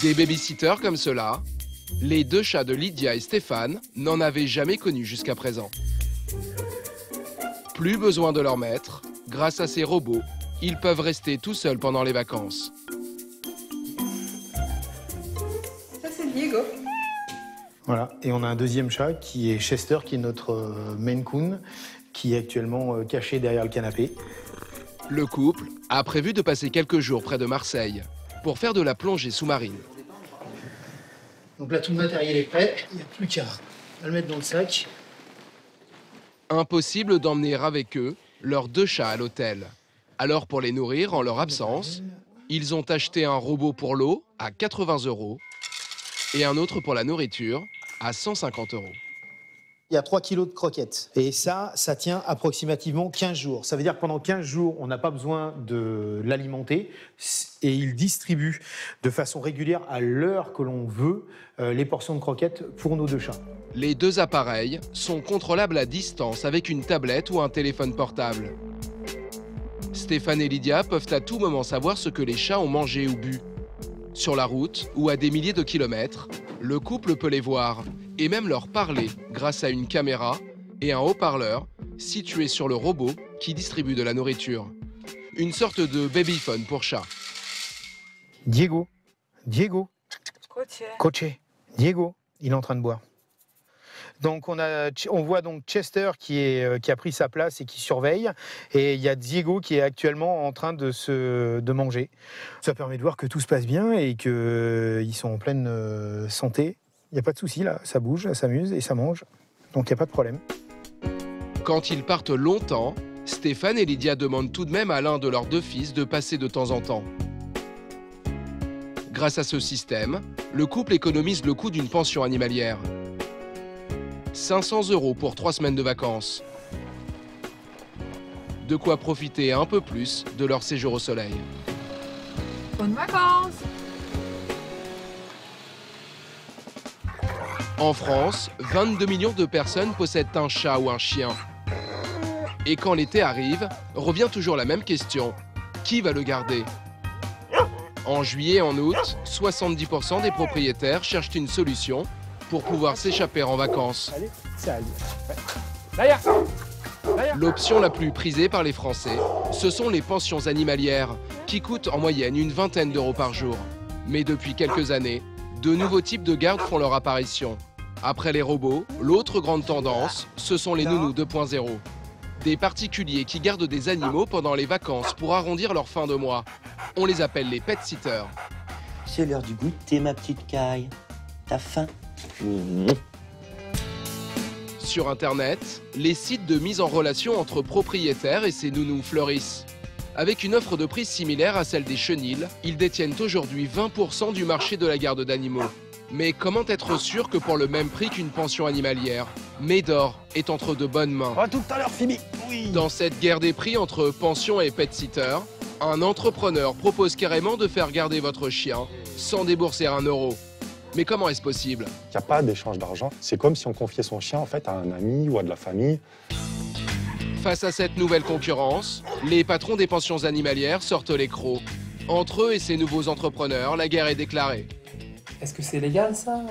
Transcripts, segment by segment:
Des babysitters comme ceux-là, les deux chats de Lydia et Stéphane n'en avaient jamais connu jusqu'à présent. Plus besoin de leur maître, grâce à ces robots, ils peuvent rester tout seuls pendant les vacances. Ça c'est Diego. Voilà, et on a un deuxième chat qui est Chester, qui est notre Maine Coon, qui est actuellement caché derrière le canapé. Le couple a prévu de passer quelques jours près de Marseille pour faire de la plongée sous-marine. Donc là, tout le matériel est prêt, il n'y a plus qu'à le mettre dans le sac. Impossible d'emmener avec eux leurs deux chats à l'hôtel. Alors pour les nourrir en leur absence, ils ont acheté un robot pour l'eau à 80 € et un autre pour la nourriture à 150 €. Il y a 3 kilos de croquettes. Et ça tient approximativement 15 jours. Ça veut dire que pendant 15 jours, on n'a pas besoin de l'alimenter. Et il distribue de façon régulière, à l'heure que l'on veut, les portions de croquettes pour nos deux chats. Les deux appareils sont contrôlables à distance avec une tablette ou un téléphone portable. Stéphane et Lydia peuvent à tout moment savoir ce que les chats ont mangé ou bu. Sur la route ou à des milliers de kilomètres, le couple peut les voir et même leur parler grâce à une caméra et un haut-parleur situé sur le robot qui distribue de la nourriture. Une sorte de babyphone pour chat. Diego, Coche. Coche, Diego, il est en train de boire. Donc on voit donc Chester qui a pris sa place et qui surveille, et il y a Diego qui est actuellement en train de manger. Ça permet de voir que tout se passe bien et qu'ils sont en pleine santé. Il n'y a pas de souci là, ça bouge, ça s'amuse et ça mange, donc il n'y a pas de problème. Quand ils partent longtemps, Stéphane et Lydia demandent tout de même à l'un de leurs deux fils de passer de temps en temps. Grâce à ce système, le couple économise le coût d'une pension animalière. 500 € pour 3 semaines de vacances. De quoi profiter un peu plus de leur séjour au soleil. Bonnes vacances. En France, 22 millions de personnes possèdent un chat ou un chien. Et quand l'été arrive, revient toujours la même question. Qui va le garder ? En juillet et en août, 70% des propriétaires cherchent une solution pour pouvoir s'échapper en vacances. L'option la plus prisée par les Français, ce sont les pensions animalières, qui coûtent en moyenne une vingtaine d'euros par jour. Mais depuis quelques années, de nouveaux types de gardes font leur apparition. Après les robots, l'autre grande tendance, ce sont les nounous 2.0. Des particuliers qui gardent des animaux pendant les vacances pour arrondir leur fin de mois. On les appelle les pet-sitters. C'est l'heure du goûter, ma petite Caille. T'as faim ? Sur Internet, les sites de mise en relation entre propriétaires et ces nounous fleurissent. Avec une offre de prix similaire à celle des chenils, ils détiennent aujourd'hui 20% du marché de la garde d'animaux. Mais comment être sûr que pour le même prix qu'une pension animalière, Médor est entre de bonnes mains? À tout à l'heure, Phoebe. Oui. Dans cette guerre des prix entre pension et pet-sitter, un entrepreneur propose carrément de faire garder votre chien sans débourser 1 euro. Mais comment est-ce possible? Il n'y a pas d'échange d'argent. C'est comme si on confiait son chien en fait, à un ami ou à de la famille. Face à cette nouvelle concurrence, les patrons des pensions animalières sortent les crocs. Entre eux et ces nouveaux entrepreneurs, la guerre est déclarée. Est-ce que c'est légal ça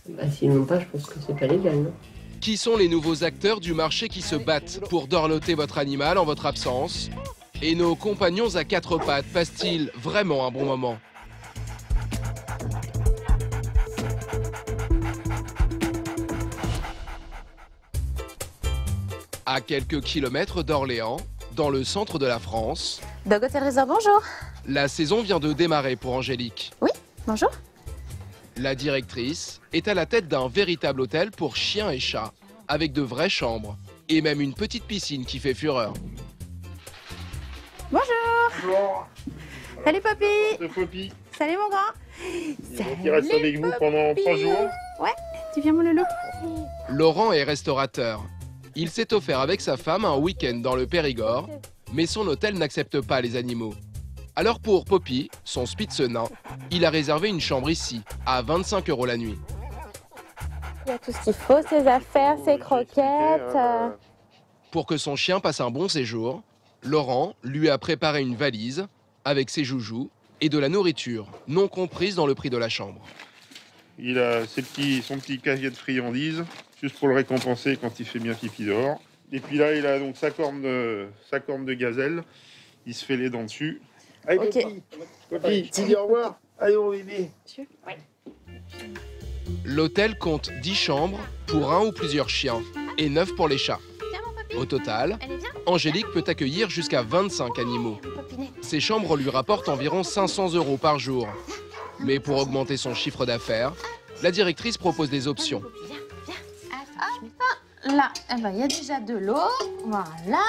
Bah s'ils n'ont pas, je pense que c'est pas légal, non? Qui sont les nouveaux acteurs du marché qui se battent pour dorloter votre animal en votre absence? Et nos compagnons à 4 pattes passent-ils vraiment un bon moment? À quelques kilomètres d'Orléans, dans le centre de la France, Dog Hotel Resort, bonjour. la saison vient de démarrer pour Angélique. Oui, bonjour. La directrice est à la tête d'un véritable hôtel pour chiens et chats, avec de vraies chambres et même une petite piscine qui fait fureur. Bonjour. Bonjour. Salut Poppy. C'est Poppy. Salut mon grand. Salut Qui reste avec vous pendant 3 jours. Ouais, tu viens mon loulou. Laurent est restaurateur. Il s'est offert avec sa femme un week-end dans le Périgord, mais son hôtel n'accepte pas les animaux. Alors pour Poppy, son spitz nain, il a réservé une chambre ici, à 25 € la nuit. Il y a tout ce qu'il faut, ses affaires, ses croquettes. Pour que son chien passe un bon séjour, Laurent lui a préparé une valise avec ses joujoux et de la nourriture, non comprise dans le prix de la chambre. Il a son petit cahier de friandises, juste pour le récompenser quand il fait bien pipi dehors. Et puis là, il a donc sa corne de gazelle. Il se fait les dents dessus. Allez, Ok. Poppy, tu dis au revoir. Allez, mon bébé. L'hôtel compte 10 chambres pour un ou plusieurs chiens et 9 pour les chats. Au total, Angélique peut accueillir jusqu'à 25 animaux. Ces chambres lui rapportent environ 500 € par jour. Mais pour augmenter son chiffre d'affaires, la directrice propose des options. Là, il y a déjà de l'eau. Voilà.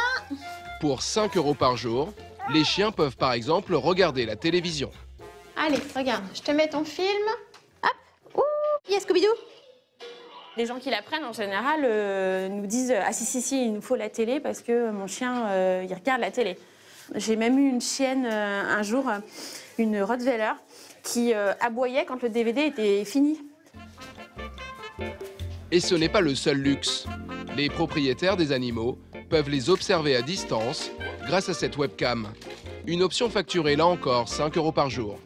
Pour 5 € par jour, les chiens peuvent par exemple regarder la télévision. Allez, regarde, je te mets ton film. Hop. Ouh, il y a Scooby-Doo. Les gens qui la prennent, en général, nous disent « Ah si, il nous faut la télé parce que mon chien, il regarde la télé. » J'ai même eu une chienne un jour, une Rottweiler, qui aboyait quand le DVD était fini. Et ce n'est pas le seul luxe. Les propriétaires des animaux peuvent les observer à distance grâce à cette webcam. Une option facturée là encore 5 € par jour.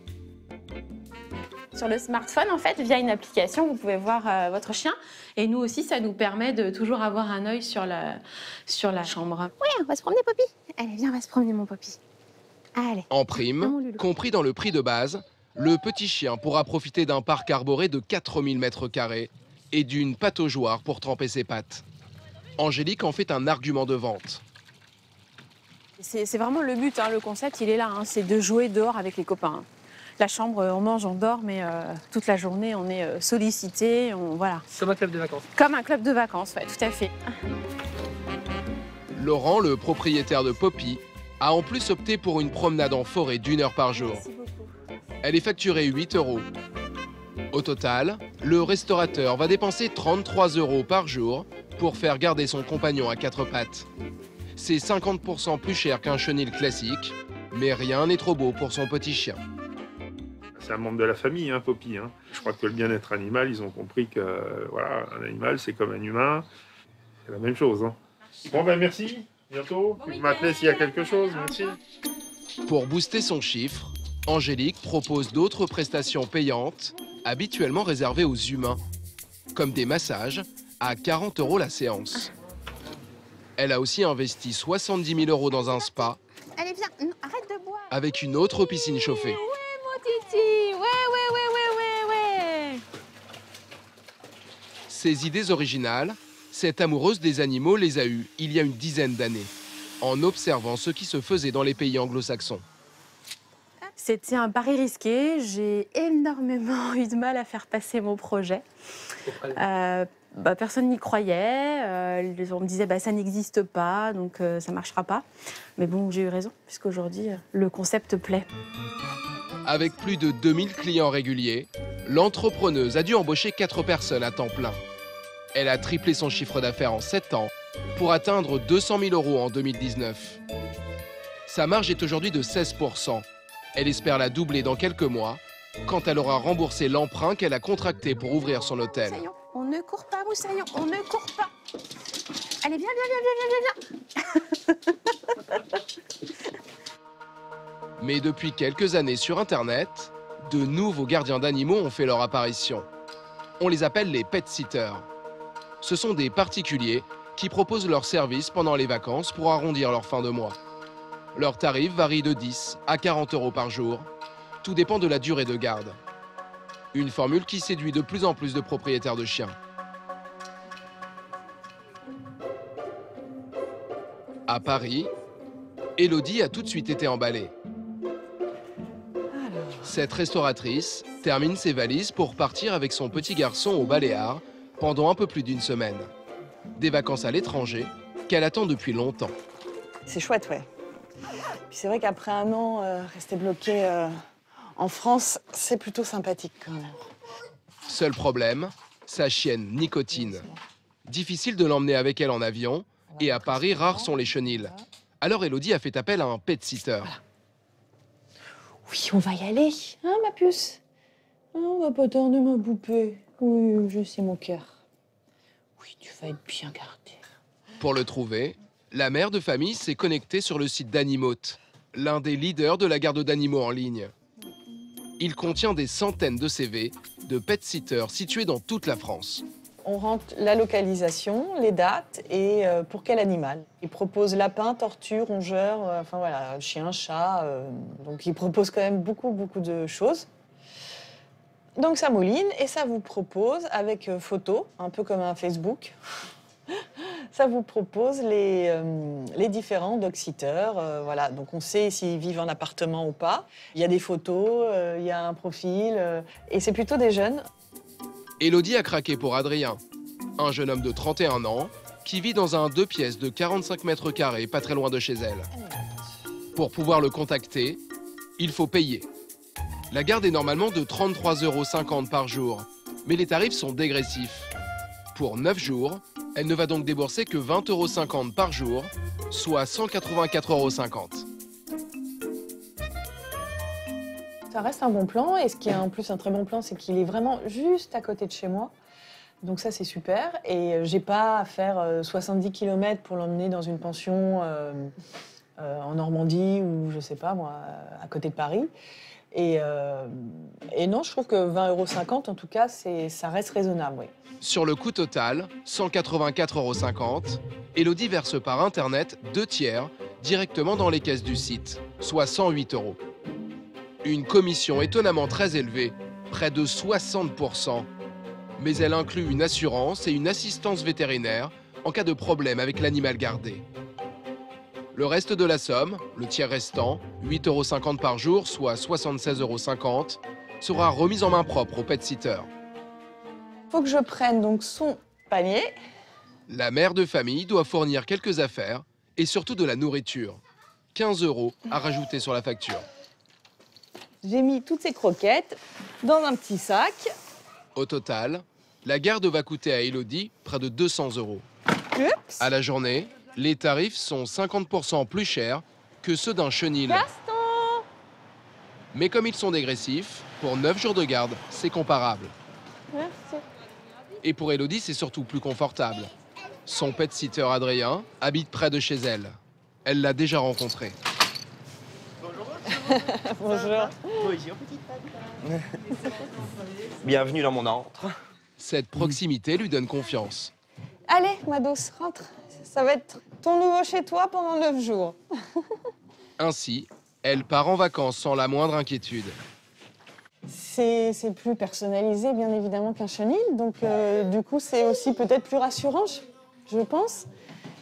Sur le smartphone, en fait, via une application, vous pouvez voir votre chien. Et nous aussi, ça nous permet de toujours avoir un œil sur la chambre. Ouais, on va se promener, Poppy. Allez, viens, on va se promener, mon Poppy. Allez. En prime, compris dans le prix de base, le petit chien pourra profiter d'un parc arboré de 4000 m² et d'une pataugeoire pour tremper ses pattes. Angélique en fait un argument de vente. C'est vraiment le but, hein, le concept, il est là. Hein, c'est de jouer dehors avec les copains. La chambre, on mange, on dort, mais toute la journée, on est sollicité. Voilà. Comme un club de vacances. Comme un club de vacances, ouais, tout à fait. Laurent, le propriétaire de Poppy, a en plus opté pour une promenade en forêt d'1 heure par jour. Merci beaucoup. Elle est facturée 8 €. Au total, le restaurateur va dépenser 33 € par jour pour faire garder son compagnon à 4 pattes. C'est 50% plus cher qu'un chenil classique, mais rien n'est trop beau pour son petit chien. C'est un membre de la famille, hein, Poppy. Hein. Je crois que le bien-être animal, ils ont compris que voilà, un animal, c'est comme un humain. C'est la même chose. Hein. Bon, ben merci. Bientôt. Vous m'appelez s'il y a quelque chose. Merci. Pour booster son chiffre, Angélique propose d'autres prestations payantes, habituellement réservées aux humains, comme des massages à 40 € la séance. Elle a aussi investi 70 000 € dans un spa. Allez, viens, non, arrête de boire. Avec une autre piscine chauffée. Ouais, mon titi, ouais. Ces idées originales, cette amoureuse des animaux les a eues il y a une dizaine d'années, en observant ce qui se faisait dans les pays anglo-saxons. C'était un pari risqué. J'ai énormément eu de mal à faire passer mon projet. Personne n'y croyait. On me disait ça n'existe pas, donc ça ne marchera pas. Mais bon, j'ai eu raison, puisqu'aujourd'hui, le concept plaît. Avec plus de 2000 clients réguliers, l'entrepreneuse a dû embaucher 4 personnes à temps plein. Elle a triplé son chiffre d'affaires en 7 ans pour atteindre 200 000 € en 2019. Sa marge est aujourd'hui de 16%. Elle espère la doubler dans quelques mois, quand elle aura remboursé l'emprunt qu'elle a contracté pour ouvrir son hôtel. Moussaillon, on ne court pas, Moussaillon, on ne court pas. Allez, viens. Mais depuis quelques années sur Internet, de nouveaux gardiens d'animaux ont fait leur apparition. On les appelle les pet-sitters. Ce sont des particuliers qui proposent leurs services pendant les vacances pour arrondir leur fin de mois. Leurs tarifs varient de 10 à 40 € par jour. Tout dépend de la durée de garde. Une formule qui séduit de plus en plus de propriétaires de chiens. À Paris, Élodie a tout de suite été emballée. Cette restauratrice termine ses valises pour partir avec son petit garçon aux Baléares pendant un peu plus d'1 semaine. Des vacances à l'étranger qu'elle attend depuis longtemps. C'est chouette, ouais. Puis c'est vrai qu'après un an, rester bloqué en France, c'est plutôt sympathique quand même. Seul problème, sa chienne Nicotine. Difficile de l'emmener avec elle en avion, et à Paris, rares sont les chenils. Alors Élodie a fait appel à un pet-sitter. Voilà. Oui, on va y aller, hein, ma puce? On va pas tarder, ma poupée. Oui, je sais, mon cœur. Oui, tu vas être bien gardée. Pour le trouver, la mère de famille s'est connectée sur le site d'Animote, l'un des leaders de la garde d'animaux en ligne. Il contient des centaines de CV de pet-sitters situés dans toute la France. On rentre la localisation, les dates et pour quel animal. Ils proposent lapin, tortue, rongeur, enfin voilà, chien, chat. Donc ils proposent quand même beaucoup de choses. Donc ça mouline et ça vous propose, avec photos, un peu comme un Facebook, ça vous propose les différents dog-sitters. Voilà. Donc on sait s'ils vivent en appartement ou pas. Il y a des photos, il y a un profil et c'est plutôt des jeunes. Élodie a craqué pour Adrien, un jeune homme de 31 ans qui vit dans un 2 pièces de 45 mètres carrés, pas très loin de chez elle. Pour pouvoir le contacter, il faut payer. La garde est normalement de 33,50 € par jour, mais les tarifs sont dégressifs. Pour 9 jours, elle ne va donc débourser que 20,50 € par jour, soit 184,50 €. Ça reste un bon plan et ce qui est en plus un très bon plan, c'est qu'il est vraiment juste à côté de chez moi. Donc ça, c'est super. Et j'ai pas à faire 70 km pour l'emmener dans une pension en Normandie ou je sais pas moi, à côté de Paris. Et non, je trouve que 20,50 € en tout cas, ça reste raisonnable, oui. Sur le coût total, 184,50 €, Élodie verse par Internet 2/3 directement dans les caisses du site, soit 108 €. Une commission étonnamment très élevée, près de 60 %. Mais elle inclut une assurance et une assistance vétérinaire en cas de problème avec l'animal gardé. Le reste de la somme, le tiers restant, 8,50 € par jour, soit 76,50 €, sera remise en main propre au pet-sitter. Faut que je prenne donc son panier. La mère de famille doit fournir quelques affaires et surtout de la nourriture. 15 € à rajouter sur la facture. J'ai mis toutes ces croquettes dans un petit sac. Au total, la garde va coûter à Élodie près de 200 €. Oups. À la journée, les tarifs sont 50 % plus chers que ceux d'un chenil. Gaston! Mais comme ils sont dégressifs, pour 9 jours de garde, c'est comparable. Merci. Et pour Élodie, c'est surtout plus confortable. Son pet-sitter Adrien habite près de chez elle. Elle l'a déjà rencontré. Bonjour. Bonjour, petite patte. Bienvenue dans mon antre. Cette proximité lui donne confiance. Allez, ma douce, rentre. Ça va être ton nouveau chez toi pendant 9 jours. Ainsi, elle part en vacances sans la moindre inquiétude. C'est plus personnalisé, bien évidemment, qu'un chenil. Donc, du coup, c'est aussi peut-être plus rassurant, je pense.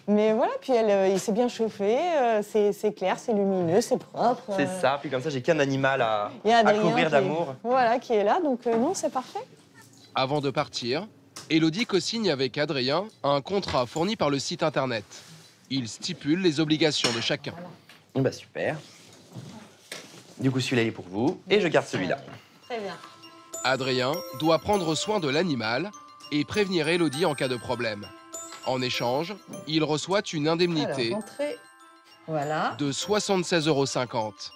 Mais voilà, puis il s'est bien chauffé, c'est clair, c'est lumineux, c'est propre. C'est ça, puis comme ça, j'ai qu'un animal à Adrien couvrir d'amour. Voilà, qui est là, donc non, c'est parfait. Avant de partir, Élodie co-signe avec Adrien un contrat fourni par le site internet. Il stipule les obligations de chacun. Bah super. Du coup, celui-là est pour vous, et je garde celui-là. Très bien. Adrien doit prendre soin de l'animal et prévenir Élodie en cas de problème. En échange, il reçoit une indemnité Alors, rentrez. Voilà. de 76,50 €.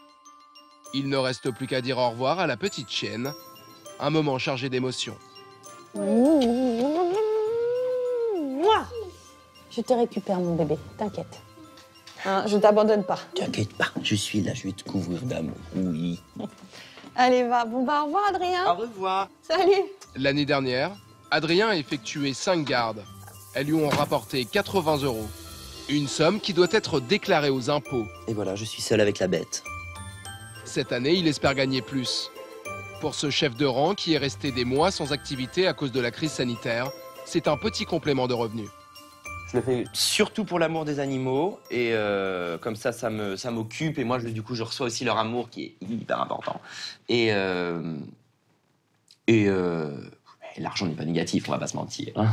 Il ne reste plus qu'à dire au revoir à la petite chienne, un moment chargé d'émotions. Je te récupère, mon bébé, t'inquiète. Hein, je t'abandonne pas. T'inquiète pas, je suis là, je vais te couvrir d'amour, oui. Allez, va. Bon, bah, au revoir, Adrien. Au revoir. Salut. L'année dernière, Adrien a effectué 5 gardes. Elles lui ont rapporté 80 €. Une somme qui doit être déclarée aux impôts. Et voilà, je suis seul avec la bête. Cette année, il espère gagner plus. Pour ce chef de rang qui est resté des mois sans activité à cause de la crise sanitaire, c'est un petit complément de revenus. Je le fais surtout pour l'amour des animaux, et comme ça m'occupe, et moi, du coup, je reçois aussi leur amour qui est hyper important. Et l'argent n'est pas négatif, on va pas se mentir. Hein.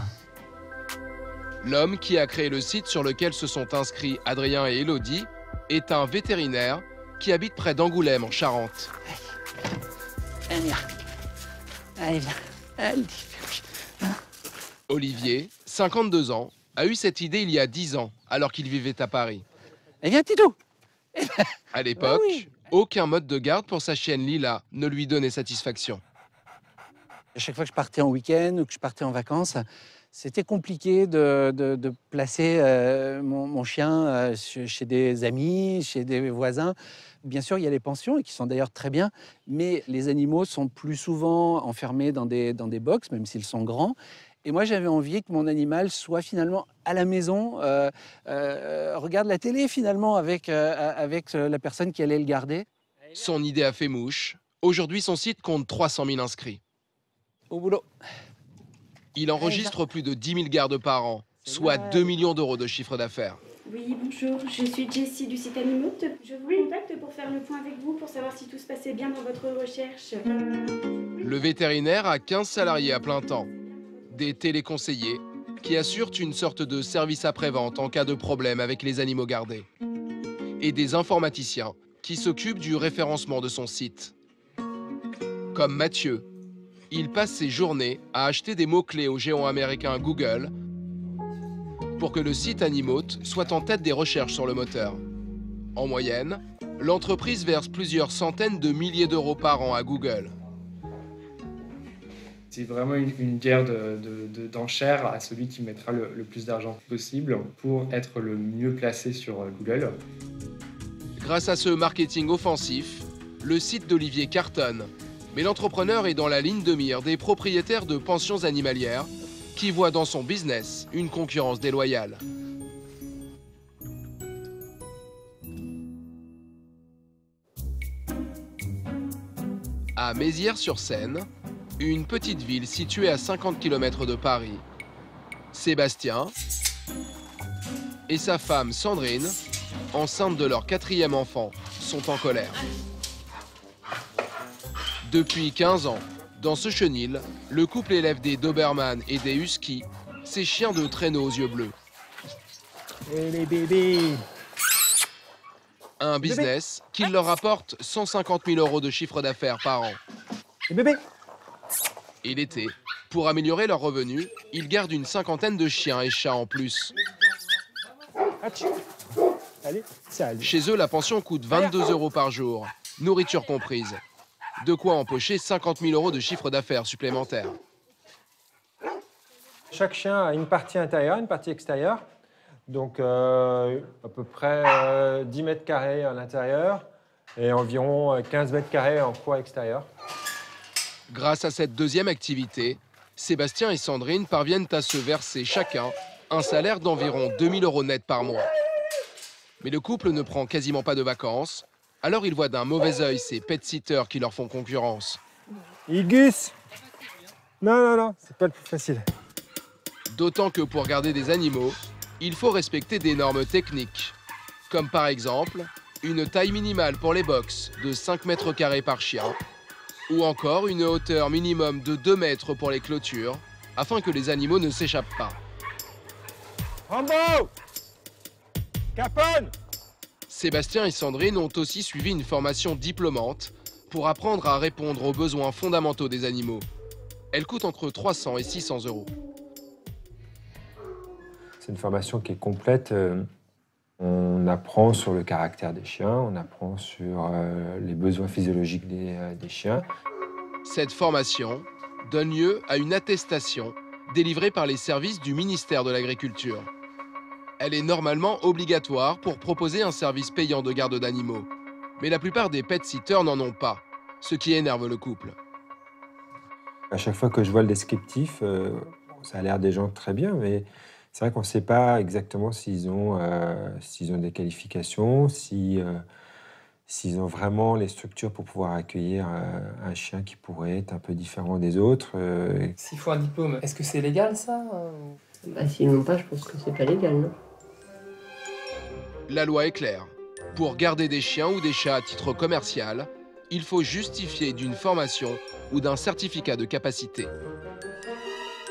L'homme qui a créé le site sur lequel se sont inscrits Adrien et Élodie est un vétérinaire qui habite près d'Angoulême, en Charente. Allez, viens. Allez, viens. Allez, Olivier, 52 ans, a eu cette idée il y a 10 ans, alors qu'il vivait à Paris. Eh bien, Tito. À l'époque, oui. aucun mode de garde pour sa chienne Lila ne lui donnait satisfaction. À chaque fois que je partais en week-end ou que je partais en vacances, c'était compliqué de placer mon chien chez des amis, chez des voisins. Bien sûr, il y a les pensions, et qui sont d'ailleurs très bien, mais les animaux sont plus souvent enfermés dans des box, même s'ils sont grands. Et moi, j'avais envie que mon animal soit finalement à la maison, regarde la télé finalement avec la personne qui allait le garder. Son idée a fait mouche. Aujourd'hui, son site compte 300 000 inscrits. Au boulot. Il enregistre plus de 10 000 gardes par an, soit 2 millions d'euros de chiffre d'affaires. Oui, bonjour, je suis Jessie du site Animote. Je vous contacte pour faire le point avec vous, pour savoir si tout se passait bien dans votre recherche. Le vétérinaire a 15 salariés à plein temps. Des téléconseillers qui assurent une sorte de service après-vente en cas de problème avec les animaux gardés. Et des informaticiens qui s'occupent du référencement de son site. Comme Mathieu, il passe ses journées à acheter des mots-clés au géant américain Google pour que le site Animote soit en tête des recherches sur le moteur. En moyenne, l'entreprise verse plusieurs centaines de milliers d'euros par an à Google. C'est vraiment une guerre d'enchères à celui qui mettra le plus d'argent possible pour être le mieux placé sur Google. Grâce à ce marketing offensif, le site d'Olivier cartonne. Mais l'entrepreneur est dans la ligne de mire des propriétaires de pensions animalières qui voient dans son business une concurrence déloyale. À Mézières-sur-Seine, une petite ville située à 50 km de Paris, Sébastien et sa femme Sandrine, enceinte de leur 4e enfant, sont en colère. Depuis 15 ans, dans ce chenil, le couple élève des Doberman et des Huskies, ces chiens de traîneau aux yeux bleus. Et les bébés. Un business qui leur rapporte 150 000 euros de chiffre d'affaires par an. Les bébés. Et l'été, pour améliorer leurs revenus, ils gardent une cinquantaine de chiens et chats en plus. Allez, ça allait. Chez eux, la pension coûte 22 euros par jour, nourriture comprise. De quoi empocher 50 000 euros de chiffre d'affaires supplémentaire. Chaque chien a une partie intérieure, une partie extérieure. Donc à peu près 10 mètres carrés à l'intérieur et environ 15 mètres carrés en cour extérieur. Grâce à cette deuxième activité, Sébastien et Sandrine parviennent à se verser chacun un salaire d'environ 2 000 euros net par mois. Mais le couple ne prend quasiment pas de vacances, alors ils voient d'un mauvais œil ces pet-sitters qui leur font concurrence. Ilgus! Non, c'est pas le plus facile. D'autant que pour garder des animaux, il faut respecter des normes techniques, comme par exemple une taille minimale pour les box de 5 mètres carrés par chien, ou encore une hauteur minimum de 2 mètres pour les clôtures, afin que les animaux ne s'échappent pas. Rambo! Capone! Sébastien et Sandrine ont aussi suivi une formation diplômante pour apprendre à répondre aux besoins fondamentaux des animaux. Elle coûte entre 300 et 600 euros. C'est une formation qui est complète. On apprend sur le caractère des chiens, on apprend sur les besoins physiologiques des chiens. Cette formation donne lieu à une attestation délivrée par les services du ministère de l'Agriculture. Elle est normalement obligatoire pour proposer un service payant de garde d'animaux. Mais la plupart des pet-sitters n'en ont pas, ce qui énerve le couple. À chaque fois que je vois le descriptif, ça a l'air des gens très bien, mais c'est vrai qu'on ne sait pas exactement s'ils ont des qualifications, s'ils ont vraiment les structures pour pouvoir accueillir un chien qui pourrait être un peu différent des autres. S'il faut un diplôme, est-ce que c'est légal ça? Bah, s'ils n'ont pas, je pense que c'est pas légal, non? La loi est claire. Pour garder des chiens ou des chats à titre commercial, il faut justifier d'une formation ou d'un certificat de capacité.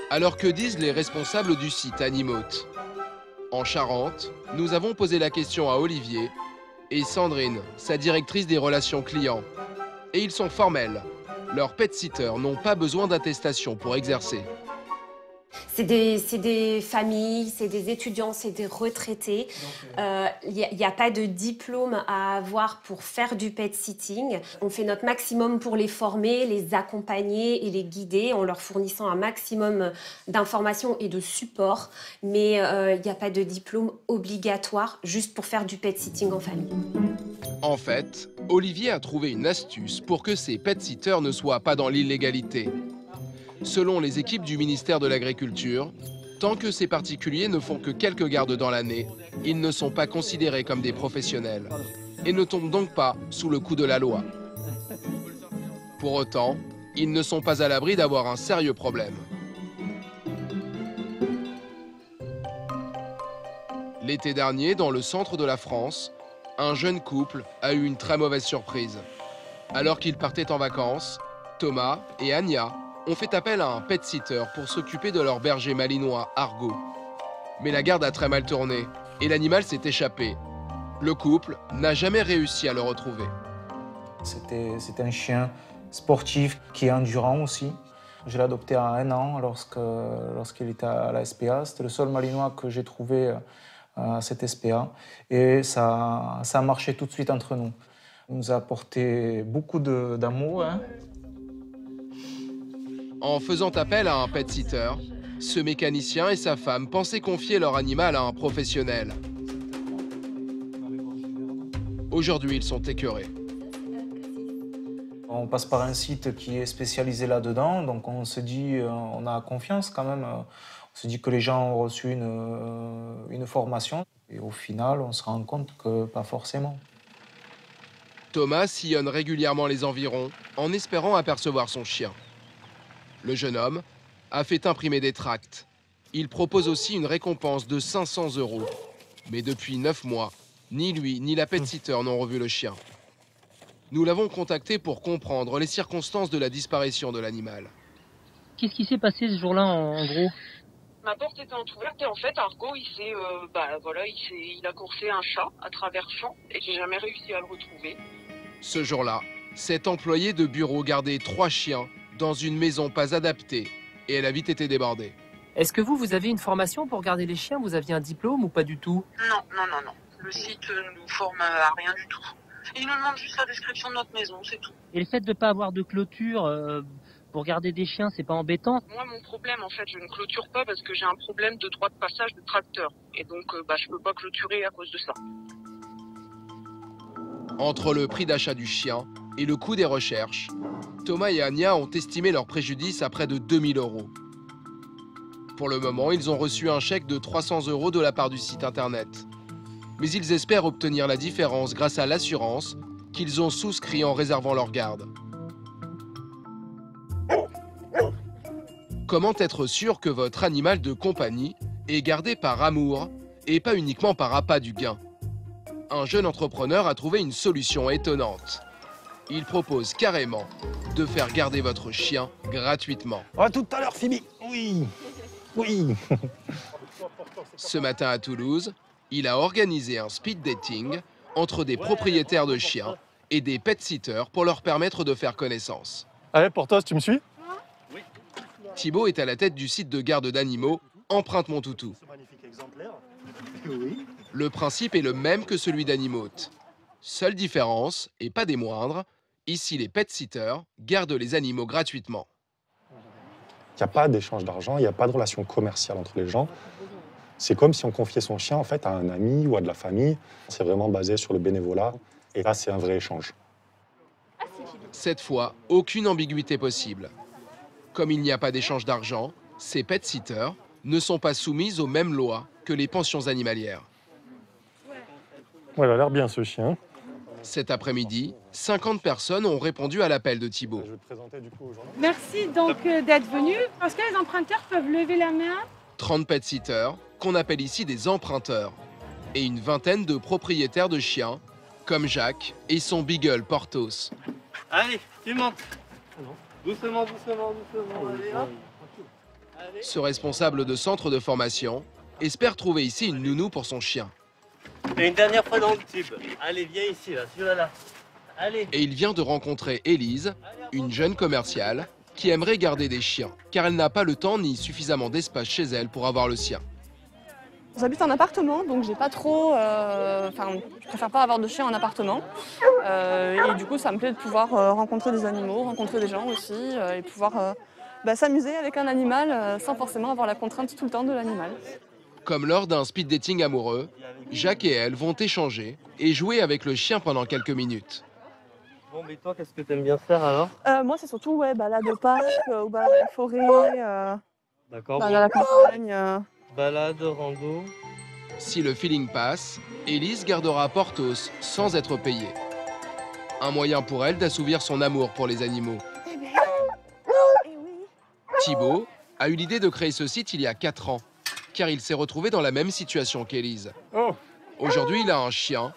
Alors que disent les responsables du site Animote? En Charente, nous avons posé la question à Olivier et Sandrine, sa directrice des relations clients. Et ils sont formels. Leurs pet-sitters n'ont pas besoin d'attestation pour exercer. C'est des familles, c'est des étudiants, c'est des retraités. Il n'y a pas de diplôme à avoir pour faire du pet sitting. On fait notre maximum pour les former, les accompagner et les guider en leur fournissant un maximum d'informations et de support. Mais il n'y a pas de diplôme obligatoire juste pour faire du pet sitting en famille. En fait, Olivier a trouvé une astuce pour que ces pet-sitters ne soient pas dans l'illégalité. Selon les équipes du ministère de l'Agriculture, tant que ces particuliers ne font que quelques gardes dans l'année, ils ne sont pas considérés comme des professionnels et ne tombent donc pas sous le coup de la loi. Pour autant, ils ne sont pas à l'abri d'avoir un sérieux problème. L'été dernier, dans le centre de la France, un jeune couple a eu une très mauvaise surprise. Alors qu'ils partaient en vacances, Thomas et Anya ont fait appel à un pet-sitter pour s'occuper de leur berger malinois, Argo. Mais la garde a très mal tourné et l'animal s'est échappé. Le couple n'a jamais réussi à le retrouver. C'était un chien sportif qui est endurant aussi. Je l'ai adopté à 1 an lorsqu'il était à la SPA. C'était le seul malinois que j'ai trouvé à cette SPA. Et ça a marché tout de suite entre nous. Il nous a apporté beaucoup d'amour. Hein. En faisant appel à un pet-sitter, ce mécanicien et sa femme pensaient confier leur animal à un professionnel. Aujourd'hui, ils sont écœurés. On passe par un site qui est spécialisé là-dedans, donc on se dit, on a confiance quand même. On se dit que les gens ont reçu une formation. Et au final, on se rend compte que pas forcément. Thomas sillonne régulièrement les environs en espérant apercevoir son chien. Le jeune homme a fait imprimer des tracts. Il propose aussi une récompense de 500 €. Mais depuis 9 mois, ni lui ni la pet-sitter n'ont revu le chien. Nous l'avons contacté pour comprendre les circonstances de la disparition de l'animal. Qu'est-ce qui s'est passé ce jour-là en gros? Ma porte était entrouverte et en fait Argo il a coursé un chat à travers champs et j'ai jamais réussi à le retrouver. Ce jour-là, cet employé de bureau gardait 3 chiens dans une maison pas adaptée et elle a vite été débordée. Est-ce que vous avez une formation pour garder les chiens? Vous aviez un diplôme ou pas du tout? Non. Le site nous forme à rien du tout. Il nous demande juste la description de notre maison, c'est tout. Et le fait de ne pas avoir de clôture pour garder des chiens, c'est pas embêtant? Moi, mon problème, en fait, je ne clôture pas parce que j'ai un problème de droit de passage de tracteur. Et donc, je peux pas clôturer à cause de ça. Entre le prix d'achat du chien et le coût des recherches, Thomas et Anya ont estimé leur préjudice à près de 2000 €. Pour le moment, ils ont reçu un chèque de 300 € de la part du site internet. Mais ils espèrent obtenir la différence grâce à l'assurance qu'ils ont souscrit en réservant leur garde. Comment être sûr que votre animal de compagnie est gardé par amour et pas uniquement par appât du gain? Un jeune entrepreneur a trouvé une solution étonnante. Il propose carrément de faire garder votre chien gratuitement. À tout à l'heure, Phoebe. Oui. Ce matin à Toulouse, il a organisé un speed dating entre des propriétaires de chiens et des pet-sitters pour leur permettre de faire connaissance. Allez, Portos, tu me suis? Oui. Thibaut est à la tête du site de garde d'animaux Empreinte Mon Toutou. Le principe est le même que celui d'Animote. Seule différence, et pas des moindres, ici les pet-sitters gardent les animaux gratuitement. Il n'y a pas d'échange d'argent, il n'y a pas de relation commerciale entre les gens. C'est comme si on confiait son chien en fait à un ami ou à de la famille. C'est vraiment basé sur le bénévolat. Et là, c'est un vrai échange. Cette fois, aucune ambiguïté possible. Comme il n'y a pas d'échange d'argent, ces pet-sitters ne sont pas soumises aux mêmes lois que les pensions animalières. Ouais, il a l'air bien ce chien. Cet après-midi, 50 personnes ont répondu à l'appel de Thibaut. Merci donc d'être venus. Est-ce que les emprunteurs peuvent lever la main? 30 pet-sitters, qu'on appelle ici des emprunteurs, et une vingtaine de propriétaires de chiens, comme Jacques et son beagle Portos. Allez, tu montes. Doucement. Allez, hop. Ce responsable de centre de formation espère trouver ici une nounou pour son chien. Et une dernière fois dans le tube. Allez, viens ici, là, celui-là. Allez. Et il vient de rencontrer Élise, une jeune commerciale, qui aimerait garder des chiens, car elle n'a pas le temps ni suffisamment d'espace chez elle pour avoir le sien. J'habite en appartement, donc j'ai pas trop. Je préfère pas avoir de chien en appartement. Et du coup, ça me plaît de pouvoir rencontrer des animaux, rencontrer des gens aussi, et pouvoir s'amuser avec un animal sans forcément avoir la contrainte tout le temps de l'animal. Comme lors d'un speed dating amoureux, Jacques et elle vont échanger et jouer avec le chien pendant quelques minutes. Bon, mais toi, qu'est-ce que tu aimes bien faire alors? Moi, c'est surtout balade au parc, ou balade à la forêt, D'accord. balade à la campagne. Balade, rando. Si le feeling passe, Élise gardera Porthos sans être payée. Un moyen pour elle d'assouvir son amour pour les animaux. Thibaut a eu l'idée de créer ce site il y a 4 ans, car il s'est retrouvé dans la même situation qu'Élise. Aujourd'hui, il a un chien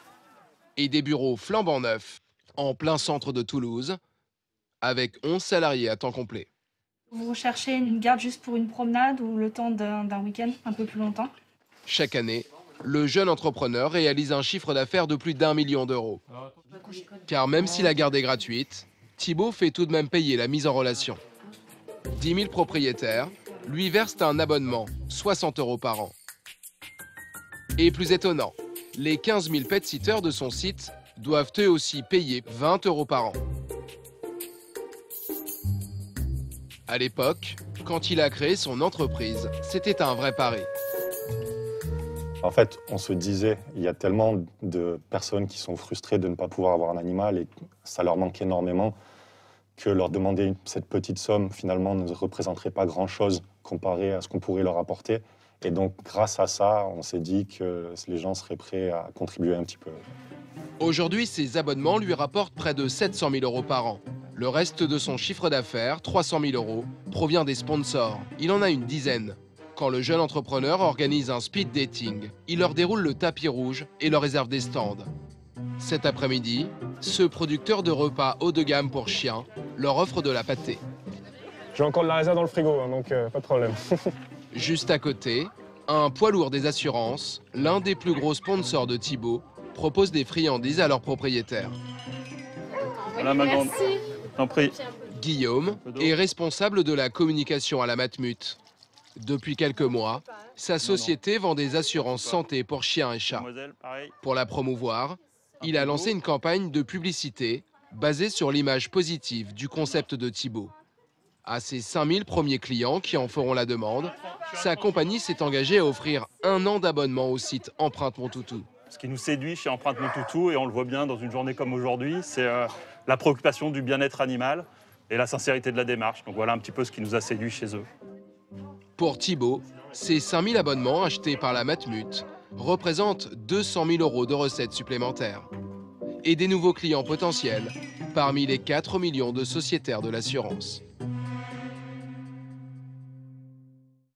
et des bureaux flambant neufs en plein centre de Toulouse, avec 11 salariés à temps complet. Vous cherchez une garde juste pour une promenade ou le temps d'un week-end un peu plus longtemps? Chaque année, le jeune entrepreneur réalise un chiffre d'affaires de plus d'1 million d'euros. Car même si la garde est gratuite, Thibaut fait tout de même payer la mise en relation. 10 000 propriétaires lui versent un abonnement, 60 € par an. Et plus étonnant, les 15 000 pet-sitters de son site doivent eux aussi payer 20 € par an. À l'époque, quand il a créé son entreprise, c'était un vrai pari. En fait, on se disait, il y a tellement de personnes qui sont frustrées de ne pas pouvoir avoir un animal et ça leur manque énormément que leur demander cette petite somme, finalement, ne représenterait pas grand-chose comparé à ce qu'on pourrait leur apporter. Et donc, grâce à ça, on s'est dit que les gens seraient prêts à contribuer un petit peu. Aujourd'hui, ses abonnements lui rapportent près de 700 000 € par an. Le reste de son chiffre d'affaires, 300 000 €, provient des sponsors. Il en a une dizaine. Quand le jeune entrepreneur organise un speed dating, il leur déroule le tapis rouge et leur réserve des stands. Cet après-midi, ce producteur de repas haut de gamme pour chiens leur offre de la pâtée. J'ai encore de la réserve dans le frigo, hein, donc pas de problème. Juste à côté, un poids lourd des assurances, l'un des plus gros sponsors de Thibaut, propose des friandises à leurs propriétaires. Voilà, ma grande. T'en prie. Guillaume est responsable de la communication à la Matmut. Depuis quelques mois, sa société vend des assurances santé pour chiens et chats. Pour la promouvoir, il a lancé une campagne de publicité basée sur l'image positive du concept de Thibaut. À ses 5000 premiers clients qui en feront la demande, sa compagnie s'est engagée à offrir 1 an d'abonnement au site Empreinte Mon Toutou. Ce qui nous séduit chez Empreinte Mon Toutou, et on le voit bien dans une journée comme aujourd'hui, c'est la préoccupation du bien-être animal et la sincérité de la démarche. Donc voilà un petit peu ce qui nous a séduit chez eux. Pour Thibaut, ces 5000 abonnements achetés par la Matmut représentent 200 000 € de recettes supplémentaires. Et des nouveaux clients potentiels parmi les 4 millions de sociétaires de l'assurance.